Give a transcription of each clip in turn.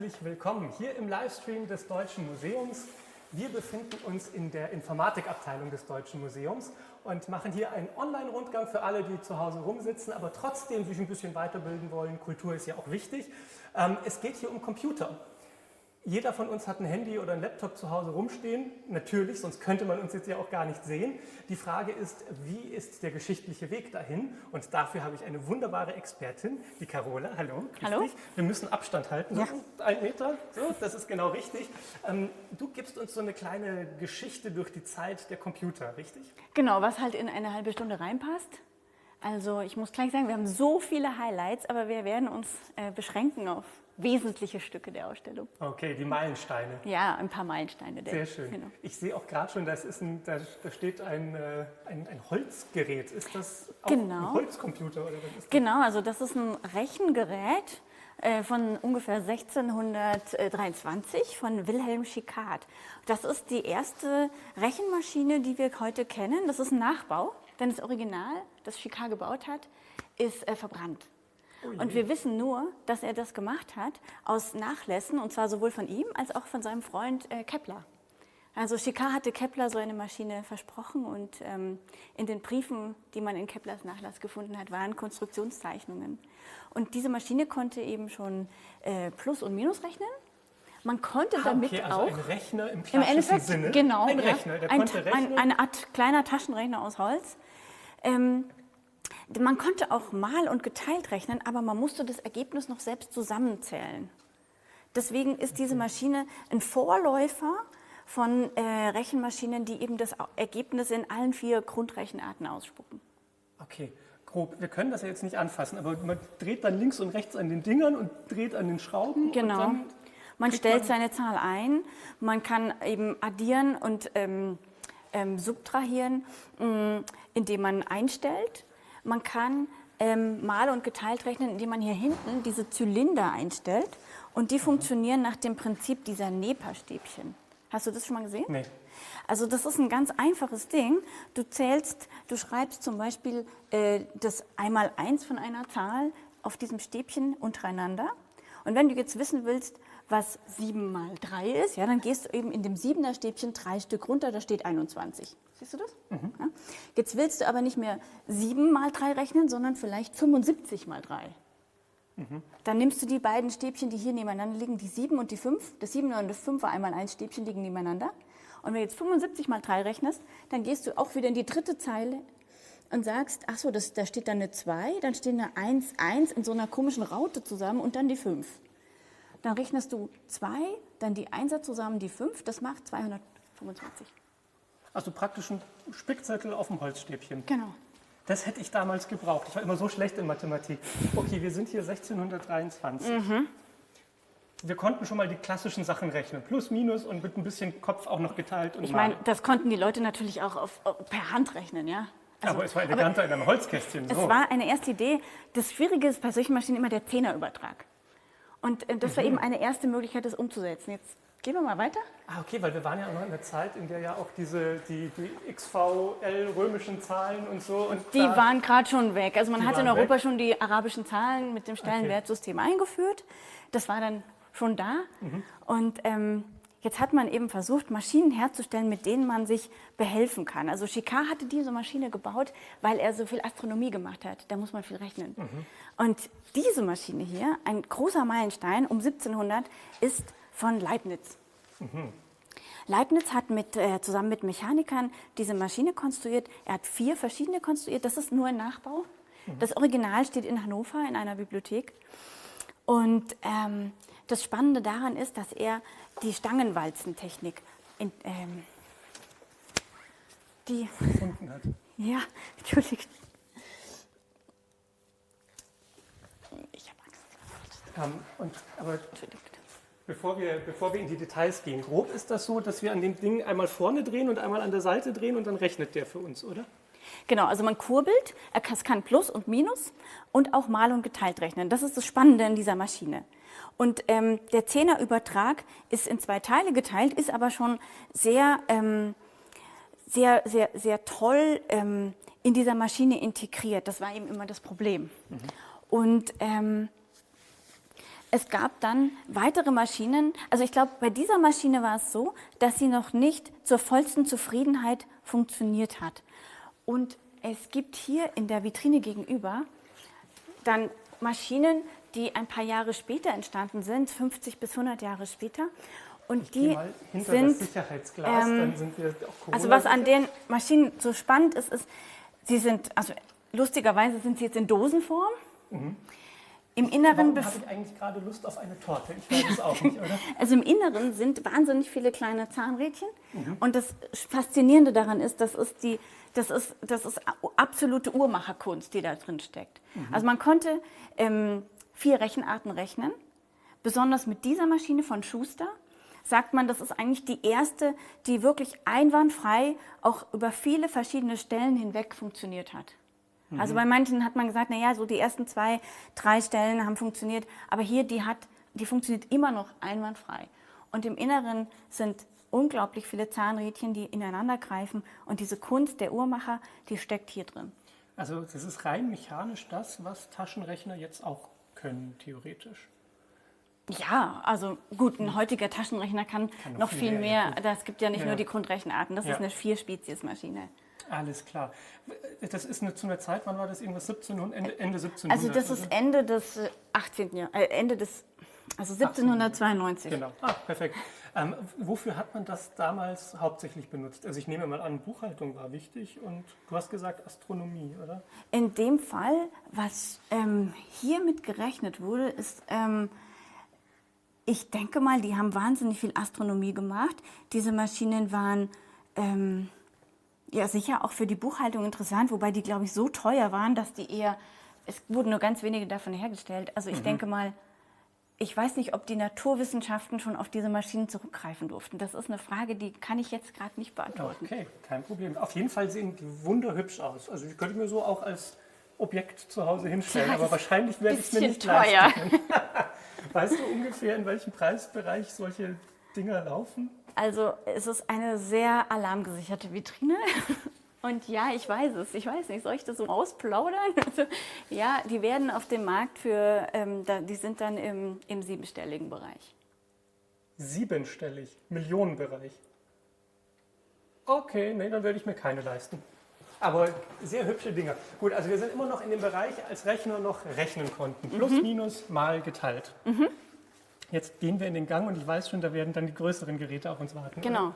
Herzlich willkommen hier im Livestream des Deutschen Museums. Wir befinden uns in der Informatikabteilung des Deutschen Museums und machen hier einen Online-Rundgang für alle, die zu Hause rumsitzen, aber trotzdem sich ein bisschen weiterbilden wollen. Kultur ist ja auch wichtig. Es geht hier um Computer. Jeder von uns hat ein Handy oder ein Laptop zu Hause rumstehen, natürlich, sonst könnte man uns jetzt ja auch gar nicht sehen. Die Frage ist, wie ist der geschichtliche Weg dahin? Und dafür habe ich eine wunderbare Expertin, die Carola. Hallo. Hallo. Dich. Wir müssen Abstand halten, ja. So 1 Meter, so, das ist genau richtig. Du gibst uns so eine kleine Geschichte durch die Zeit der Computer, richtig? Genau, was halt in eine halbe Stunde reinpasst. Also ich muss gleich sagen, wir haben so viele Highlights, aber wir werden uns beschränken auf wesentliche Stücke der Ausstellung. Okay, die Meilensteine. Ja, ein paar Meilensteine. Sehr schön. Genau. Ich sehe auch gerade schon, da steht ein Holzgerät. Ist das auch ein Holzcomputer? Oder was ist das? Genau, also das ist ein Rechengerät von ungefähr 1623 von Wilhelm Schickard. Das ist die erste Rechenmaschine, die wir heute kennen. Das ist ein Nachbau, denn das Original, das Schickard gebaut hat, ist verbrannt. Und wir wissen nur, dass er das gemacht hat aus Nachlässen, und zwar sowohl von ihm als auch von seinem Freund Kepler. Also Schickard hatte Kepler so eine Maschine versprochen und in den Briefen, die man in Keplers Nachlass gefunden hat, waren Konstruktionszeichnungen. Und diese Maschine konnte eben schon Plus und Minus rechnen. Man konnte damit also auch... ein Rechner im klassischen Sinne. Genau. Ein Rechner, der konnte rechnen. Eine Art kleiner Taschenrechner aus Holz. Man konnte auch mal und geteilt rechnen, aber man musste das Ergebnis noch selbst zusammenzählen. Deswegen ist diese Maschine ein Vorläufer von Rechenmaschinen, die eben das Ergebnis in allen 4 Grundrechenarten ausspucken. Okay, grob. Wir können das ja jetzt nicht anfassen, aber man dreht dann links und rechts an den Dingern und dreht an den Schrauben. Genau. Und dann man stellt seine Zahl ein, man kann eben addieren und subtrahieren, indem man einstellt. Man kann mal und geteilt rechnen, indem man hier hinten diese Zylinder einstellt und die funktionieren nach dem Prinzip dieser Nepa-Stäbchen. Hast du das schon mal gesehen? Nee. Also das ist ein ganz einfaches Ding. Du schreibst zum Beispiel das Einmal-Eins von einer Zahl auf diesem Stäbchen untereinander. Und wenn du jetzt wissen willst, was 7 mal 3 ist, ja, dann gehst du eben in dem 7er Stäbchen 3 Stück runter, da steht 21. Siehst du das? Mhm. Ja. Jetzt willst du aber nicht mehr 7 mal 3 rechnen, sondern vielleicht 75 mal 3. Mhm. Dann nimmst du die beiden Stäbchen, die hier nebeneinander liegen, die 7 und die 5. Das 7er und das 5er einmal 1 Stäbchen liegen nebeneinander. Und wenn du jetzt 75 mal 3 rechnest, dann gehst du auch wieder in die dritte Zeile und sagst, ach so, da steht dann eine 2, dann steht eine 1, 1 in so einer komischen Raute zusammen und dann die 5. Dann rechnest du 2, dann die 1er zusammen, die 5, das macht 225. Also praktisch ein Spickzettel auf dem Holzstäbchen. Genau. Das hätte ich damals gebraucht. Ich war immer so schlecht in Mathematik. Okay, wir sind hier 1623. Mhm. Wir konnten schon mal die klassischen Sachen rechnen. Plus, Minus und mit ein bisschen Kopf auch noch geteilt. Und ich meine, das konnten die Leute natürlich auch per Hand rechnen, ja. Also, aber es war eleganter in einem Holzkästchen. So. Es war eine erste Idee. Das Schwierige ist bei solchen Maschinen immer der Zehnerübertrag. Und das war eben eine erste Möglichkeit, das umzusetzen. Jetzt gehen wir mal weiter. Ah, okay, weil wir waren ja auch noch in einer Zeit, in der ja auch die XVL-römischen Zahlen und so. Und die waren gerade schon weg. Also man hat in Europa schon die arabischen Zahlen mit dem Stellenwertsystem eingeführt. Das war dann schon da. Mhm. Und jetzt hat man eben versucht, Maschinen herzustellen, mit denen man sich behelfen kann. Also Schickard hatte diese Maschine gebaut, weil er so viel Astronomie gemacht hat. Da muss man viel rechnen. Mhm. Und diese Maschine hier, ein großer Meilenstein um 1700, ist von Leibniz. Mhm. Leibniz hat zusammen mit Mechanikern diese Maschine konstruiert. Er hat 4 verschiedene konstruiert. Das ist nur ein Nachbau. Mhm. Das Original steht in Hannover in einer Bibliothek. Und das Spannende daran ist, dass er die Stangenwalzentechnik gefunden hat. Ja, entschuldigt. Ich habe Angst. Aber bevor wir in die Details gehen, grob ist das so, dass wir an dem Ding einmal vorne drehen und einmal an der Seite drehen und dann rechnet der für uns, oder? Genau, also man kurbelt, es kann Plus und Minus und auch mal und geteilt rechnen. Das ist das Spannende in dieser Maschine. Und der Zehnerübertrag ist in 2 Teile geteilt, ist aber schon sehr toll in dieser Maschine integriert. Das war eben immer das Problem. Mhm. Und es gab dann weitere Maschinen. Also ich glaube, bei dieser Maschine war es so, dass sie noch nicht zur vollsten Zufriedenheit funktioniert hat. Und es gibt hier in der Vitrine gegenüber dann Maschinen, die ein paar Jahre später entstanden sind, 50 bis 100 Jahre später. Und die mal hinter sind, das Sicherheitsglas, dann sind wir auch also was an den Maschinen so spannend ist, sie sind, also lustigerweise sind sie jetzt in Dosenform. Im Inneren Warum habe ich eigentlich gerade Lust auf eine Torte? Ich weiß es auch nicht, oder? Also im Inneren sind wahnsinnig viele kleine Zahnrädchen. Und das Faszinierende daran ist, das ist absolute Uhrmacherkunst, die da drin steckt. Also man konnte 4 Rechenarten rechnen. Besonders mit dieser Maschine von Schuster sagt man, das ist eigentlich die erste, die wirklich einwandfrei auch über viele verschiedene Stellen hinweg funktioniert hat. Also bei manchen hat man gesagt, naja, so die ersten 2, 3 Stellen haben funktioniert, aber hier, die funktioniert immer noch einwandfrei. Und im Inneren sind unglaublich viele Zahnrädchen, die ineinander greifen, und diese Kunst der Uhrmacher, die steckt hier drin. Also das ist rein mechanisch das, was Taschenrechner jetzt auch können, theoretisch. Ja, also gut, ein heutiger Taschenrechner kann noch viel mehr. Es gibt ja nicht nur die Grundrechenarten, das ist eine 4-Spezies-Maschine. Alles klar. Das ist zu einer Zeit, wann war das? Irgendwas 1700, Ende 1700? Also das ist Ende des 18. Jahrhunderts, also 1792. Genau, perfekt. Wofür hat man das damals hauptsächlich benutzt? Also ich nehme mal an, Buchhaltung war wichtig und du hast gesagt Astronomie, oder? In dem Fall, was hiermit gerechnet wurde, ist, ich denke mal, die haben wahnsinnig viel Astronomie gemacht. Diese Maschinen waren ja sicher auch für die Buchhaltung interessant, wobei die, glaube ich, so teuer waren, dass es wurden nur ganz wenige davon hergestellt. Also ich denke mal, ich weiß nicht, ob die Naturwissenschaften schon auf diese Maschinen zurückgreifen durften. Das ist eine Frage, die kann ich jetzt gerade nicht beantworten. Okay, kein Problem. Auf jeden Fall sehen die wunderhübsch aus. Also die könnte ich mir so auch als Objekt zu Hause hinstellen, aber wahrscheinlich werde ich es mir nicht leisten können. Weißt du ungefähr, in welchem Preisbereich solche Dinger laufen? Also es ist eine sehr alarmgesicherte Vitrine. Und ja, ich weiß es. Ich weiß nicht, soll ich das so rausplaudern? Also, ja, die werden auf dem Markt die sind dann im 7-stelligen Bereich. 7-stellig, Millionenbereich. Okay, nee, dann werde ich mir keine leisten. Aber sehr hübsche Dinger. Gut, also wir sind immer noch in dem Bereich, als Rechner noch rechnen konnten. Plus, minus, mal geteilt. Jetzt gehen wir in den Gang und ich weiß schon, da werden dann die größeren Geräte auf uns warten. Genau. Oder?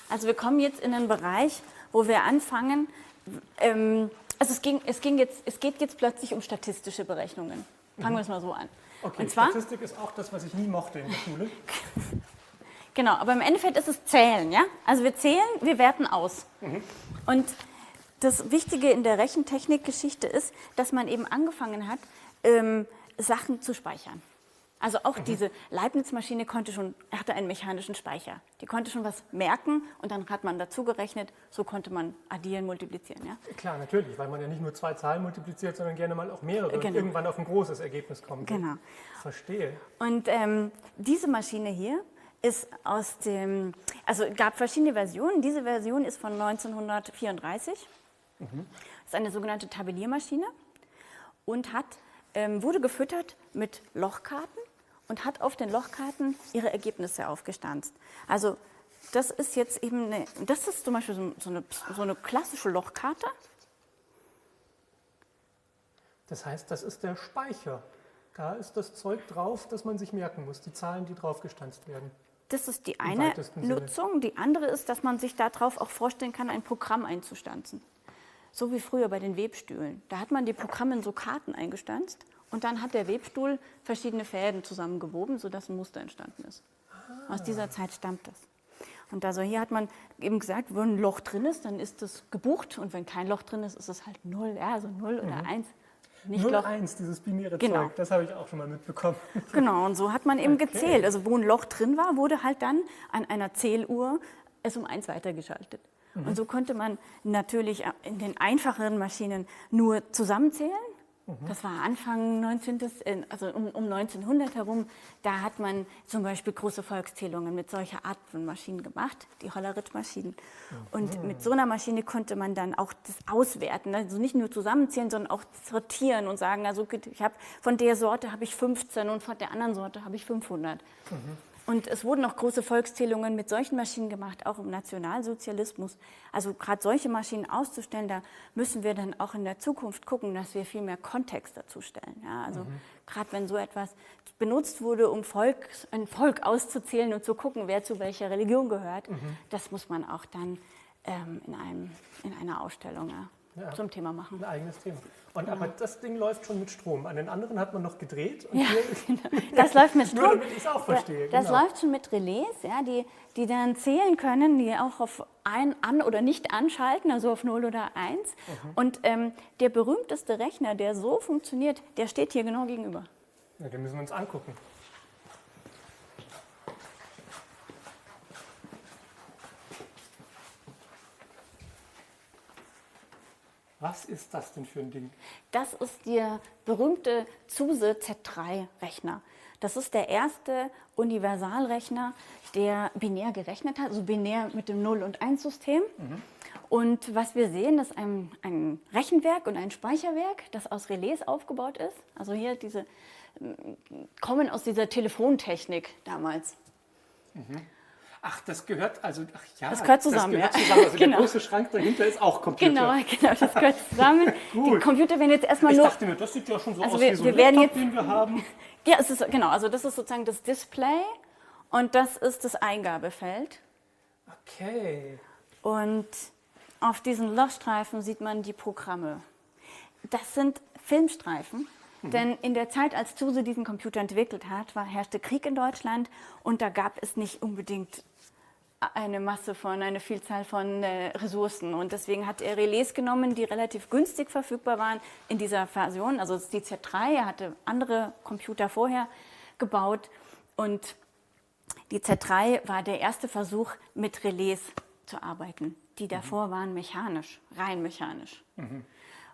Also wir kommen jetzt in einen Bereich, wo wir anfangen, also es geht jetzt plötzlich um statistische Berechnungen. Fangen wir es mal so an. Okay, und zwar, Statistik ist auch das, was ich nie mochte in der Schule. Genau, aber im Endeffekt ist es Zählen, ja? Also wir zählen, wir werten aus. Und das Wichtige in der Rechentechnik-Geschichte ist, dass man eben angefangen hat, Sachen zu speichern. Also auch diese Leibniz-Maschine hatte einen mechanischen Speicher. Die konnte schon was merken und dann hat man dazu gerechnet, so konnte man addieren, multiplizieren. Ja? Klar, natürlich, weil man ja nicht nur 2 Zahlen multipliziert, sondern gerne mal auch mehrere und irgendwann auf ein großes Ergebnis kommt. Genau. Verstehe. Und diese Maschine hier ist gab verschiedene Versionen. Diese Version ist von 1934. Das ist eine sogenannte Tabelliermaschine und wurde gefüttert mit Lochkarten und hat auf den Lochkarten ihre Ergebnisse aufgestanzt. Also das ist jetzt eben das ist zum Beispiel so eine klassische Lochkarte. Das heißt, das ist der Speicher. Da ist das Zeug drauf, das man sich merken muss, die Zahlen, die draufgestanzt werden. Das ist die eine Nutzung. Die andere ist, dass man sich darauf auch vorstellen kann, ein Programm einzustanzen. So wie früher bei den Webstühlen. Da hat man die Programme in so Karten eingestanzt und dann hat der Webstuhl verschiedene Fäden zusammengewoben, sodass ein Muster entstanden ist. Aus dieser Zeit stammt das. Und also hier hat man eben gesagt, wenn ein Loch drin ist, dann ist das gebucht und wenn kein Loch drin ist, ist es halt 0, ja, also 0 oder 1. Nicht 0, Loch. 1, dieses binäre Genau. Zeug, das habe ich auch schon mal mitbekommen. Genau, und so hat man eben gezählt. Also wo ein Loch drin war, wurde halt dann an einer Zähluhr es um 1 weitergeschaltet. Und so konnte man natürlich in den einfacheren Maschinen nur zusammenzählen Das war Anfang 19., also um 1900 herum. Da hat man zum Beispiel große Volkszählungen mit solcher Art von Maschinen gemacht, die Hollerith-Maschinen. Und mit so einer Maschine konnte man dann auch das auswerten, also nicht nur zusammenzählen, sondern auch sortieren und sagen, also ich habe von der Sorte habe ich 15 und von der anderen Sorte habe ich 500. Und es wurden auch große Volkszählungen mit solchen Maschinen gemacht, auch im Nationalsozialismus. Also gerade solche Maschinen auszustellen, da müssen wir dann auch in der Zukunft gucken, dass wir viel mehr Kontext dazu stellen. Ja, also gerade wenn so etwas benutzt wurde, um ein Volk auszuzählen und zu gucken, wer zu welcher Religion gehört, das muss man auch dann in einer Ausstellung zum Thema machen. Ein eigenes Thema. Aber das Ding läuft schon mit Strom. An den anderen hat man noch gedreht. Und ja, hier genau. Das läuft mit Strom. Nur damit ich es auch verstehe. Das läuft schon mit Relais, ja, die dann zählen können, die auch auf an- oder nicht anschalten, also auf 0 oder 1. Und der berühmteste Rechner, der so funktioniert, der steht hier genau gegenüber. Ja, den müssen wir uns angucken. Was ist das denn für ein Ding? Das ist der berühmte Zuse Z3-Rechner. Das ist der erste Universalrechner, der binär gerechnet hat, also binär mit dem 0- und 1-System. Und was wir sehen, ist ein Rechenwerk und ein Speicherwerk, das aus Relais aufgebaut ist. Also hier kommen aus dieser Telefontechnik damals. Ach, das gehört, also, das gehört zusammen. Das gehört zusammen. Also genau. Der große Schrank dahinter ist auch Computer. Genau, das gehört zusammen. Die Computer werden jetzt erstmal Ich nur... dachte mir, das sieht ja schon so Also aus wir wie so ein werden Laptop, jetzt, den wir haben. Ja, also das ist sozusagen das Display und das ist das Eingabefeld. Okay. Und auf diesen Lochstreifen sieht man die Programme. Das sind Filmstreifen, denn in der Zeit, als Zuse diesen Computer entwickelt hat, herrschte Krieg in Deutschland und da gab es nicht unbedingt eine Vielzahl von Ressourcen. Und deswegen hat er Relais genommen, die relativ günstig verfügbar waren in dieser Version. Also das ist die Z3, er hatte andere Computer vorher gebaut. Und die Z3 war der erste Versuch, mit Relais zu arbeiten. Die davor waren mechanisch, rein mechanisch.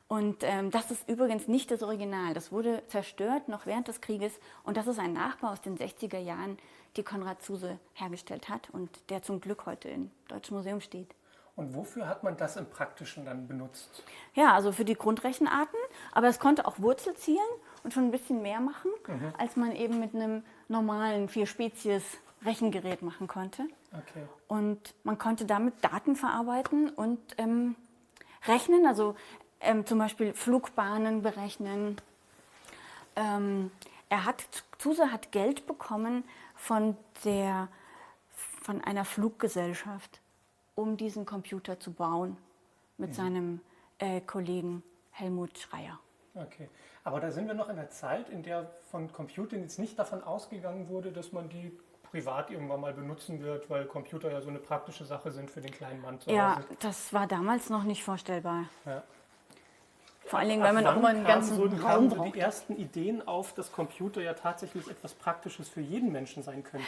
Und das ist übrigens nicht das Original. Das wurde zerstört noch während des Krieges. Und das ist ein Nachbau aus den 60er Jahren, die Konrad Zuse hergestellt hat und der zum Glück heute im Deutschen Museum steht. Und wofür hat man das im Praktischen dann benutzt? Ja, also für die Grundrechenarten. Aber es konnte auch Wurzel zielen und schon ein bisschen mehr machen, als man eben mit einem normalen 4-Spezies-Rechengerät machen konnte. Okay. Und man konnte damit Daten verarbeiten und rechnen, also zum Beispiel Flugbahnen berechnen. Zuse hat Geld bekommen von einer Fluggesellschaft, um diesen Computer zu bauen, mit seinem Kollegen Helmut Schreyer. Okay, aber da sind wir noch in einer Zeit, in der von Computern jetzt nicht davon ausgegangen wurde, dass man die privat irgendwann mal benutzen wird, weil Computer ja so eine praktische Sache sind für den kleinen Mann zu Hause. Ja, das war damals noch nicht vorstellbar. Ja. Vor allen Dingen, weil man auch mal einen ganzen Raum kamen so braucht. die ersten Ideen auf, dass Computer ja tatsächlich etwas Praktisches für jeden Menschen sein könnten.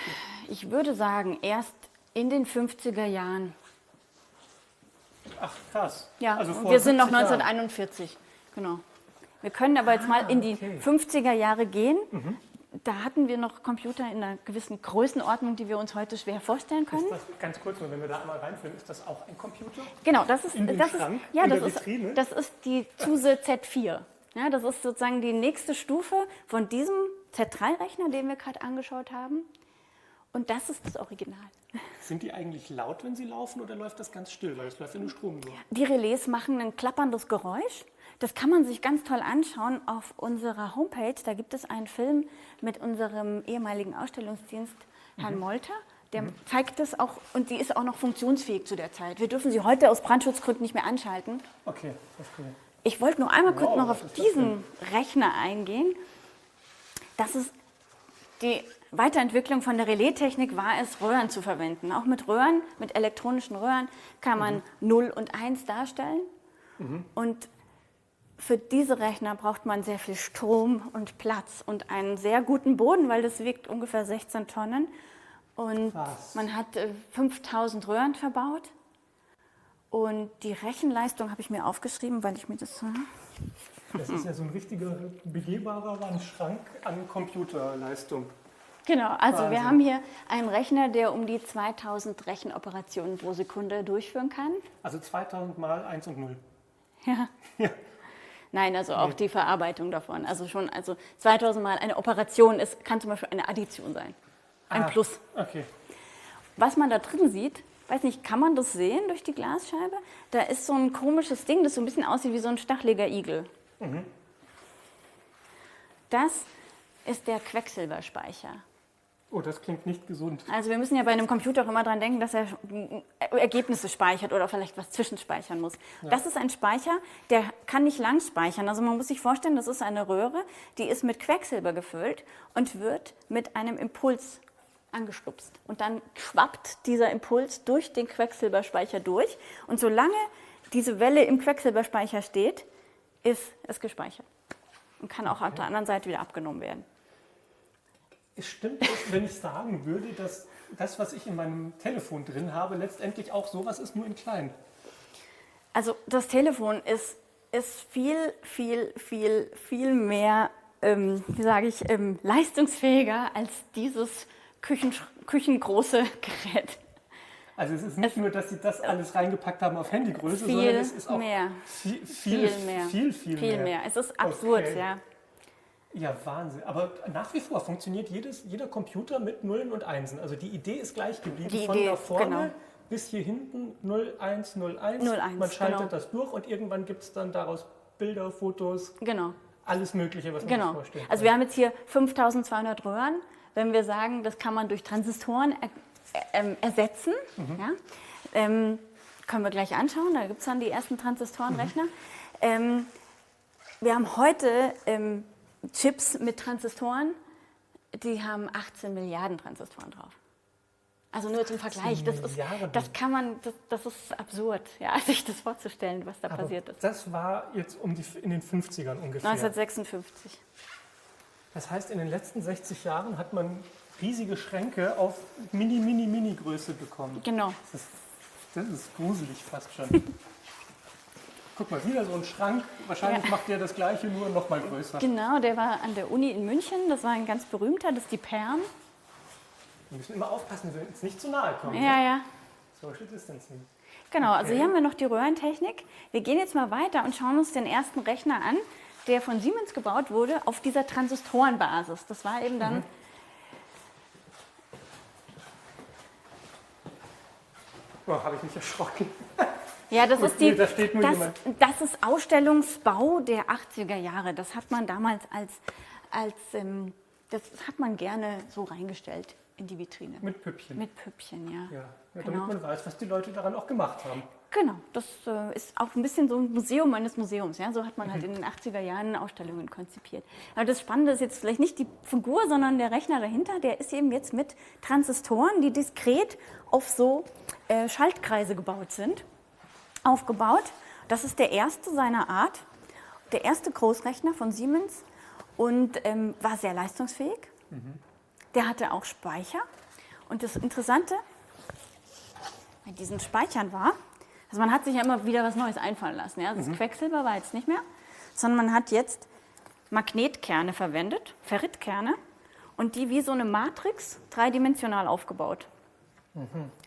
Ich würde sagen, erst in den 50er Jahren. Ach, krass. Ja, also und vor wir sind noch 70 Jahren. 1941. Genau. Wir können aber jetzt mal in die 50er Jahre gehen. Da hatten wir noch Computer in einer gewissen Größenordnung, die wir uns heute schwer vorstellen können. Ist das, ganz kurz, nur wenn wir da einmal reinführen, ist das auch ein Computer? Genau, das ist, In dem Schrank, in der Vitrine? das ist die Zuse Z4. Ja, das ist sozusagen die nächste Stufe von diesem Z3-Rechner, den wir gerade angeschaut haben. Und das ist das Original. Sind die eigentlich laut, wenn sie laufen, oder läuft das ganz still, weil es läuft ja nur Strom nur? Die Relais machen ein klapperndes Geräusch. Das kann man sich ganz toll anschauen auf unserer Homepage. Da gibt es einen Film mit unserem ehemaligen Ausstellungsdienst, Herrn Molter. Der zeigt das auch und die ist auch noch funktionsfähig zu der Zeit. Wir dürfen sie heute aus Brandschutzgründen nicht mehr anschalten. Okay, verstehe. Ich wollte nur einmal kurz noch was auf ist das diesen Rechner eingehen. Das ist die Weiterentwicklung von der Relais-Technik, war es, Röhren zu verwenden. Auch mit Röhren, mit elektronischen Röhren, kann man 0 und 1 darstellen. Und für diese Rechner braucht man sehr viel Strom und Platz und einen sehr guten Boden, weil das wiegt ungefähr 16 Tonnen. Und man hat 5000 Röhren verbaut. Und die Rechenleistung habe ich mir aufgeschrieben, weil ich mir das Das ist ja so ein richtiger begehbarer Wandschrank an Computerleistung. Genau, also Wahnsinn. wir haben hier einen Rechner, der um die 2000 Rechenoperationen pro Sekunde durchführen kann. Also 2000 mal 1 und 0. Ja. Ja. Nein, also auch die Verarbeitung davon. Also 2000 Mal eine Operation kann zum Beispiel eine Addition sein. Ein Plus. Okay. Was man da drin sieht, weiß nicht, kann man das sehen durch die Glasscheibe? Da ist so ein komisches Ding, das so ein bisschen aussieht wie so ein stacheliger Igel. Das ist der Quecksilberspeicher. Oh, das klingt nicht gesund. Also wir müssen ja bei einem Computer auch immer dran denken, dass er Ergebnisse speichert oder vielleicht was zwischenspeichern muss. Ja. Das ist ein Speicher, der kann nicht lang speichern. Also man muss sich vorstellen, das ist eine Röhre, die ist mit Quecksilber gefüllt und wird mit einem Impuls angestupst. Und dann schwappt dieser Impuls durch den Quecksilberspeicher durch. Und solange diese Welle im Quecksilberspeicher steht, ist es gespeichert. Und kann auch auf der anderen Seite wieder abgenommen werden. Stimmt es, wenn ich sagen würde, dass das, was ich in meinem Telefon drin habe, letztendlich auch sowas ist, nur in klein? Also das Telefon ist viel mehr, leistungsfähiger als dieses küchengroße Gerät. Also es ist nicht nur, dass Sie das alles reingepackt haben auf Handygröße, sondern es ist auch mehr. viel mehr. Es ist absurd, Okay. ja. Ja, Wahnsinn. Aber nach wie vor funktioniert jeder Computer mit Nullen und Einsen. Also die Idee ist gleich geblieben. Die Von Idee, da vorne genau. bis hier hinten 0, 1, 0, 1. 0, 1, Man schaltet genau. das durch und irgendwann gibt es dann daraus Bilder, Fotos, Genau. alles Mögliche, was man sich vorstellen kann. Also wir haben jetzt hier 5200 Röhren. Wenn wir sagen, das kann man durch Transistoren ersetzen, ja, können wir gleich anschauen. Da gibt es dann die ersten Transistorenrechner. Wir haben heute Chips mit Transistoren, die haben 18 Milliarden Transistoren drauf. Also nur zum Vergleich, das ist absurd, ja, sich das vorzustellen, was da passiert ist. Das war jetzt in den 50ern ungefähr. 1956. Das heißt, in den letzten 60 Jahren hat man riesige Schränke auf mini Größe bekommen. Genau. Das ist gruselig fast schon. Guck mal, wieder so ein Schrank. Wahrscheinlich macht der das Gleiche, nur noch mal größer. Genau, der war an der Uni in München. Das war ein ganz berühmter, das ist die Perm. Wir müssen immer aufpassen, dass wir uns nicht zu nahe kommen. Ja. Social Distancing. Genau, also hier haben wir noch die Röhrentechnik. Wir gehen jetzt mal weiter und schauen uns den ersten Rechner an, der von Siemens gebaut wurde auf dieser Transistorenbasis. Das war eben dann... Oh, habe ich mich erschrocken. Ja, das Da ist Ausstellungsbau der 80er Jahre. Das hat man damals das hat man gerne so reingestellt in die Vitrine. Mit Püppchen. Mit Püppchen, ja. Ja, damit Genau. man weiß, was die Leute daran auch gemacht haben. Genau, das ist auch ein bisschen so ein Museum eines Museums. Ja? So hat man halt in den 80er Jahren Ausstellungen konzipiert. Aber das Spannende ist jetzt vielleicht nicht die Figur, sondern der Rechner dahinter. Der ist eben jetzt mit Transistoren, die diskret auf so Schaltkreise gebaut sind, aufgebaut. Das ist der erste seiner Art, der erste Großrechner von Siemens und war sehr leistungsfähig. Der hatte auch Speicher. Und das Interessante bei diesen Speichern war, also man hat sich ja immer wieder was Neues einfallen lassen. Ja? Das Quecksilber war jetzt nicht mehr, sondern man hat jetzt Magnetkerne verwendet, Ferritkerne, und die wie so eine Matrix dreidimensional aufgebaut.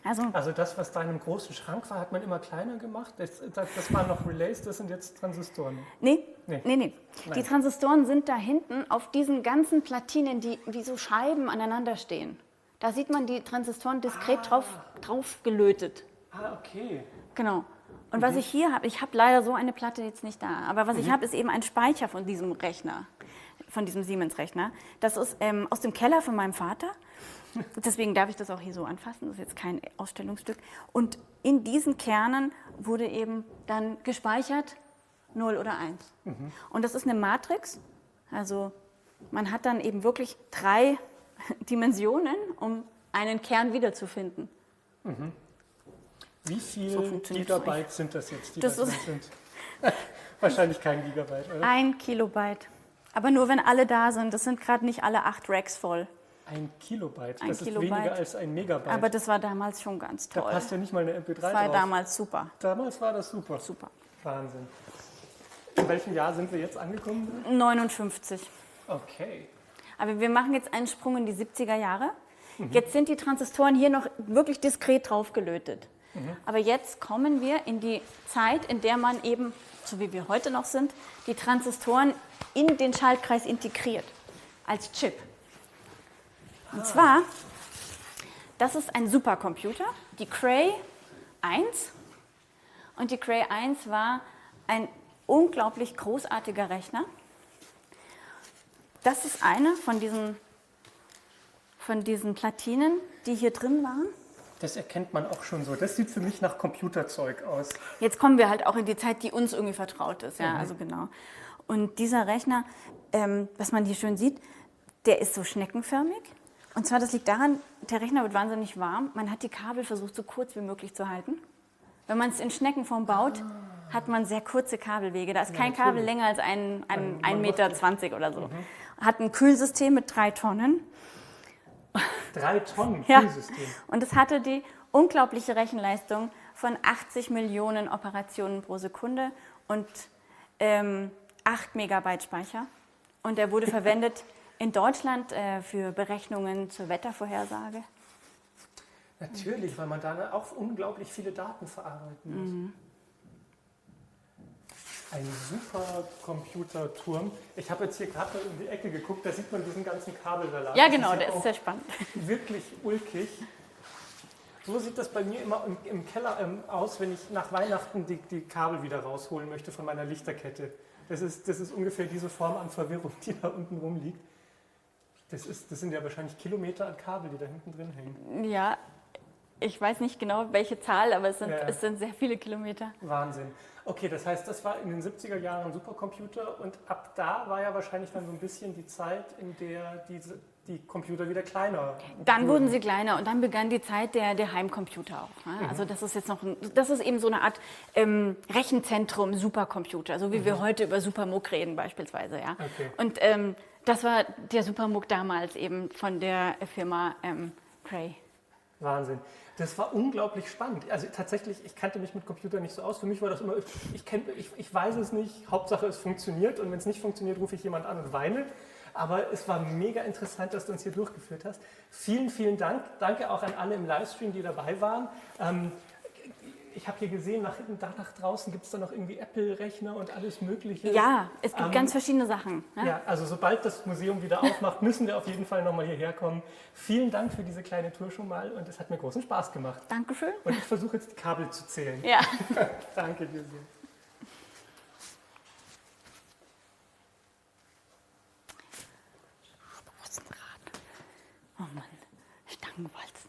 Also das, was da in einem großen Schrank war, hat man immer kleiner gemacht? Das waren noch Relays, das sind jetzt Transistoren? Nee. Die Transistoren sind da hinten auf diesen ganzen Platinen, die wie so Scheiben aneinander stehen. Da sieht man die Transistoren diskret drauf gelötet. Ah, okay. Genau. Und was ich hier habe, ich habe leider so eine Platte jetzt nicht da, aber was ich habe, ist eben ein Speicher von diesem Rechner, von diesem Siemens-Rechner. Das ist aus dem Keller von meinem Vater. Deswegen darf ich das auch hier so anfassen, das ist jetzt kein Ausstellungsstück. Und in diesen Kernen wurde eben dann gespeichert 0 oder 1. Und das ist eine Matrix, also man hat dann eben wirklich 3 Dimensionen, um einen Kern wiederzufinden. Wie viel So Gigabyte sind das jetzt, die das da drin sind? Wahrscheinlich kein Gigabyte, oder? 1 Kilobyte. Aber nur, wenn alle da sind. Das sind gerade nicht alle 8 Racks voll. 1 Kilobyte, Ein das Kilobyte. ist weniger als ein Megabyte. Aber das war damals schon ganz da toll. passt ja nicht mal eine MP3 Das war drauf. damals super. Damals war das super. Super. Wahnsinn. In welchem Jahr sind wir jetzt angekommen? 59. Okay. Aber wir machen jetzt einen Sprung in die 70er Jahre. Jetzt sind die Transistoren hier noch wirklich diskret draufgelötet. Aber jetzt kommen wir in die Zeit, in der man eben, so wie wir heute noch sind, die Transistoren in den Schaltkreis integriert, als Chip. Und zwar, das ist ein Supercomputer, die Cray 1. Und die Cray 1 war ein unglaublich großartiger Rechner. Das ist eine von diesen Platinen, die hier drin waren. Das erkennt man auch schon so. Das sieht für mich nach Computerzeug aus. Jetzt kommen wir halt auch in die Zeit, die uns irgendwie vertraut ist. Ja, also genau. Und dieser Rechner, was man hier schön sieht, der ist so schneckenförmig. Und zwar, das liegt daran, der Rechner wird wahnsinnig warm. Man hat die Kabel versucht, so kurz wie möglich zu halten. Wenn man es in Schneckenform baut, hat man sehr kurze Kabelwege. Da ist kein Kabel länger als 1,20 Meter oder so. Hat ein Kühlsystem mit 3 Tonnen. 3 Tonnen Ja. Kühlsystem. Und es hatte die unglaubliche Rechenleistung von 80 Millionen Operationen pro Sekunde und 8 Megabyte Speicher. Und er wurde verwendet in Deutschland für Berechnungen zur Wettervorhersage. Natürlich, weil man da auch unglaublich viele Daten verarbeiten muss. Ein super Computerturm. Ich habe jetzt hier gerade in die Ecke geguckt, da sieht man diesen ganzen Kabelsalat. Ja, Das genau, ja der ist auch sehr spannend. wirklich ulkig. So sieht das bei mir immer im Keller aus, wenn ich nach Weihnachten die Kabel wieder rausholen möchte von meiner Lichterkette. Das ist ungefähr diese Form an Verwirrung, die da unten rumliegt. Das sind ja wahrscheinlich Kilometer an Kabel, die da hinten drin hängen. Ja, ich weiß nicht genau welche Zahl, aber es sind sehr viele Kilometer. Wahnsinn. Okay, das heißt, das war in den 70er Jahren ein Supercomputer und ab da war ja wahrscheinlich dann so ein bisschen die Zeit, in der die Computer wieder kleiner Dann wurden. wurden sie kleiner und dann begann die Zeit der Heimcomputer auch. Ne? Also das ist jetzt das ist eben so eine Art Rechenzentrum, Supercomputer, so wie wir heute über Supermug reden beispielsweise. Ja? Okay. Und das war der Supermug damals eben von der Firma Cray. Wahnsinn. Das war unglaublich spannend. Also tatsächlich, ich kannte mich mit Computern nicht so aus. Für mich war das immer, ich weiß es nicht, Hauptsache es funktioniert und wenn es nicht funktioniert, rufe ich jemand an und weine. Aber es war mega interessant, dass du uns hier durchgeführt hast. Vielen, vielen Dank. Danke auch an alle im Livestream, die dabei waren. Ich habe hier gesehen, nach draußen gibt es da noch irgendwie Apple-Rechner und alles Mögliche. Ja, es gibt ganz verschiedene Sachen. Ne? Ja, also sobald das Museum wieder aufmacht, müssen wir auf jeden Fall nochmal hierher kommen. Vielen Dank für diese kleine Tour schon mal und es hat mir großen Spaß gemacht. Dankeschön. Und ich versuche jetzt die Kabel zu zählen. Ja. Danke dir sehr. Oh Mann, Stangenwalz.